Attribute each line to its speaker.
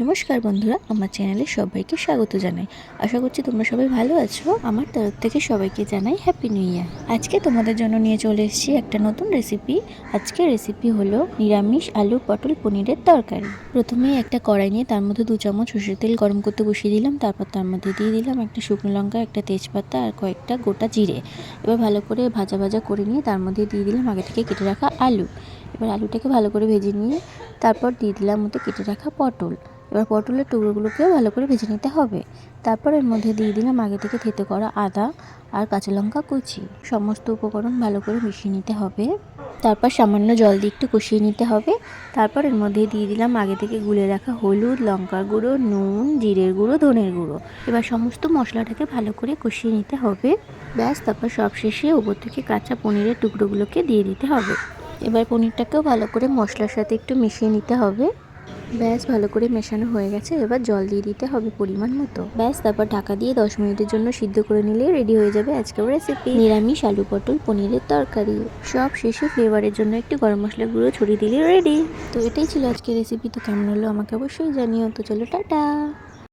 Speaker 1: নমস্কার বন্ধুরা, আমার চ্যানেলে সবাইকে স্বাগত জানাই। আশা করছি তোমরা সবাই ভালো আছো। আমার তরফ থেকে সবাইকে জানাই হ্যাপি নিউ ইয়ার। আজকে তোমাদের জন্য নিয়ে চলে এসেছি একটা নতুন রেসিপি। আজকের রেসিপি হলো নিরামিষ আলু পটল পনিরের তরকারি। প্রথমেই একটা কড়াই নিয়ে তার মধ্যে 2 চামচ সরষের তেল গরম করতে বসিয়ে দিলাম। তারপর তার মধ্যে দিয়ে দিলাম একটা শুকনো লঙ্কা, একটা তেজপাতা আর কয়েকটা গোটা জিরে। এবার ভালো করে ভাজা ভাজা করে নিয়ে তার মধ্যে দিয়ে দিলাম আগে থেকে কেটে রাখা আলু। এবার আলুটাকে ভালো করে ভেজে নিয়ে তারপর দিয়ে দিলাম মধ্যে কেটে রাখা পটল। এবার পটলের টুকরোগুলোকেও ভালো করে ভেজে নিতে হবে। তারপর এর মধ্যে দিয়ে দিলাম আগে থেকে থেঁতে করা আদা আর কাঁচা লঙ্কা কুচি। সমস্ত উপকরণ ভালো করে মিশিয়ে নিতে হবে। তারপর সামান্য জল দিয়ে একটু কষিয়ে নিতে হবে। তারপর এর মধ্যে দিয়ে দিলাম আগে থেকে গুলে রাখা হলুদ, লঙ্কার গুঁড়ো, নুন, জিরের গুঁড়ো, ধনের গুঁড়ো। এবার সমস্ত মশলাটাকে ভালো করে কষিয়ে নিতে হবে। ব্যাস, তারপর সবশেষে ওপর থেকে কাঁচা পনিরের টুকরোগুলোকে দিয়ে দিতে হবে। এবার পনিরটাকেও ভালো করে মশলার সাথে একটু মিশিয়ে নিতে হবে। ব্যাস, ভালো করে মেশানো হয়ে গেছে। এবার জল দিয়ে দিতে হবে পরিমাণ মতো। ব্যাস, তারপর ঢাকা দিয়ে 10 মিনিটের জন্য সিদ্ধ করে নিলেই রেডি হয়ে যাবে আজকের রেসিপি নিরামিষ আলু পটল পনিরের তরকারি। সব শেষে ফ্লেভারের জন্য একটু গরম মশলা গুঁড়ো ছড়িয়ে দিলে রেডি। তো এটাই ছিল আজকের রেসিপি। তো কেমন হলো আমাকে অবশ্যই জানিও। তো চলো, টাটা।